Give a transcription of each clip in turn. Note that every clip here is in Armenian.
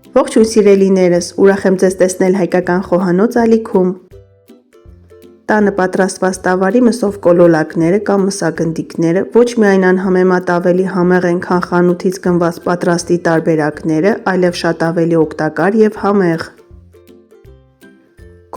Ողջույն սիրելիներս, ուրախ եմ ձեզ տեսնել հայկական խոհանոց ալիքում։ Տանը պատրաստված տավարի մսով կոլոլակները կամ մսագնդիկները ոչ միայն անհամեմատ ավելի համեղ են, քան խանութից գնված պատրաստի տարբերակները, այլև շատ ավելի օգտակար և համեղ։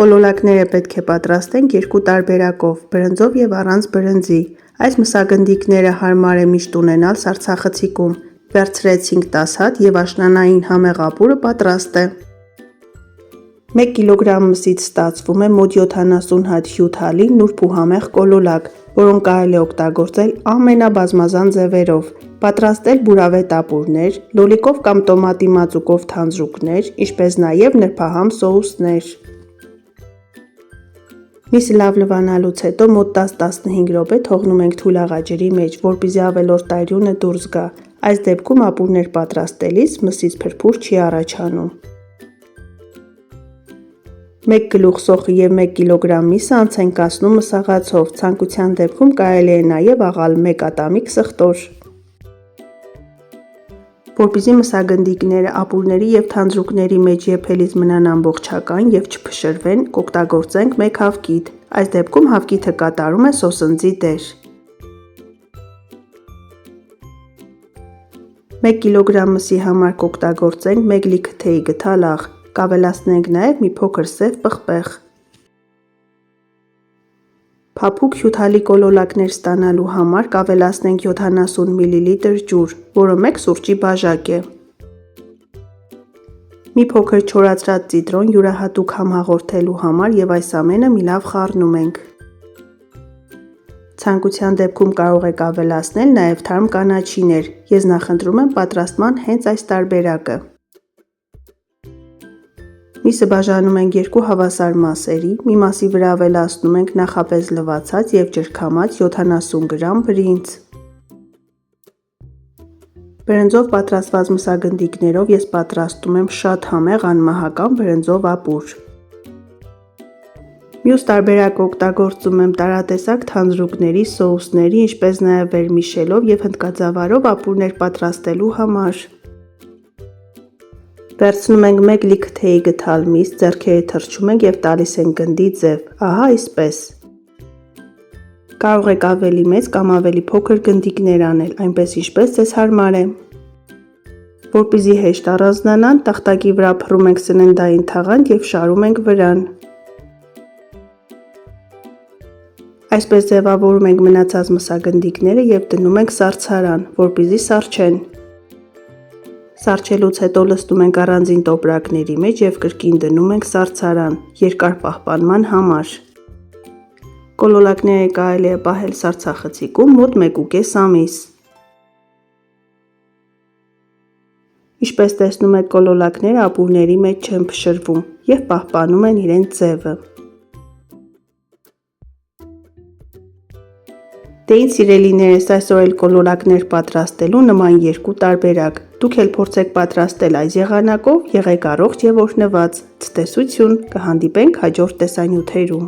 Կոլոլակները պետք է պատրաստենք երկու տարբերակով՝ բրնձով և առանց բրնձի։ Այս մսագնդիկները հարմար է միշտ ունենալ սառցախցիկում։ Վերցրեցինք 10 հատ և աշնանային համեղ ապուրը պատրաստ է։ 1 կգ մսից ստացվում է մոտ 70 հատ հյութալի, նուրբ ու համեղ կոլոլակ, որոնք կարելի է օգտագործել ամենաբազմազան ձևերով, պատրաստել բուրավետ ապուրներ, լոլիկով կամ տոմատի մածուկով թանձրուկներ, ինչպես նաև նրբահամ սոուսներ։ Միսը լավ լվանալուց հետո մոտ 10-15 րոպե թողնում ենք թույլաղա ջրի մեջ, որպեսզի ավելորդ այրյունը դուրս գա։ Այս դեպքում ապուրներ պատրաստելիս մսից փրփուր չի առաջանում։ 1 գլուխ սոխը և 1 կգ միսը անց ենք կացնում մսաղացով, ցանկության դեպքում կարելի է նաև աղալ 1 ատամիկ սխտոր։ Որպեսզի մսագնդիկները ապուրների և թանձրուկների մեջ եփելիս մնան ամբողջական և չփշրվեն, կօգտագործենք 1 հավկիթ, այս դեպքում հավկիթը կատարում է սոսնձի դեր։ 1 կգ մսի համար կօգտագործենք 1 լիքը թեյի գթալ աղ, կավելացնենք նաև մի փոքր սև պղպեղ։ Փափուկ հյութալի կոլոլակներ ստանալու համար կավելացնենք 70 մլ ջուր, որը 1 սուրճի բաժակ է։ Մի փոքր չորացրած ծիտրոն յուրահատուկ համ հաղորդելու համար և այս ամենը մի լավ խառնում ենք։ Ցանկության դեպքում կարող եք ավելացնել նաև թարմ կանաչիներ, ես նախընտրում եմ պատրաստման հենց այս տարբերակը։ Միսը բաժանում ենք երկու հավասար մասերի, մի մասի վրա ավելացնում ենք նախապես լվացած և ջրքամած 70 գ բրինձ։ Բրնձով պատրաստված մսագնդիկներով ես պատրաստում եմ շատ համեղ անմահական բրնձով ապուր։ Մյուս տարբերակը օգտագործում եմ տարատեսակ թանձրուկների, սոուսների, ինչպես նաև վերմիշելով և հնդկածավալով ապուրներ պատրաստելու համար։ Վերցնում ենք 1 լիքը թեյի գթալ միս, ձեռքերը թռչում ենք և տալիս ենք գնդի ձև, ահա այսպես։ Կարող եք ավելի մեծ կամ ավելի փոքր գնդիկներ անել, այնպես ինչպես ձեզ հարմար է։ Որպեսզի հեշտ առանձնանան, տախտակի վրա փռում ենք սննդային թաղանթ և շարում ենք վրան։ Այսպես ձևավորում ենք մնացած մսագնդիկները և դնում ենք սառցարան, որպեսզի սառչեն։ Սառչելուց հետո լցնում ենք առանձին տոպրակների մեջ և կրկին դնում ենք սառցարան՝ երկար պահպանման համար։ Կոլոլակները կարելի է պահել սառցախցիկում մոտ 1,5 ամիս։ Ինչպես տեսնում եք, կոլոլակները ապուրների մեջ չեն փշրվում և պահպանում են իրենց ձևը։ Դե ինչ սիրելիներս, այսօր էլ կոլոլակներ պատրաստելու նման երկու տարբերակ։ Դուք էլ փորձեք պատրաստել այս եղանակով, եղեք առողջ և օրհնված։ Ցտեսություն, կհանդիպենք հաջորդ տեսանյութերում։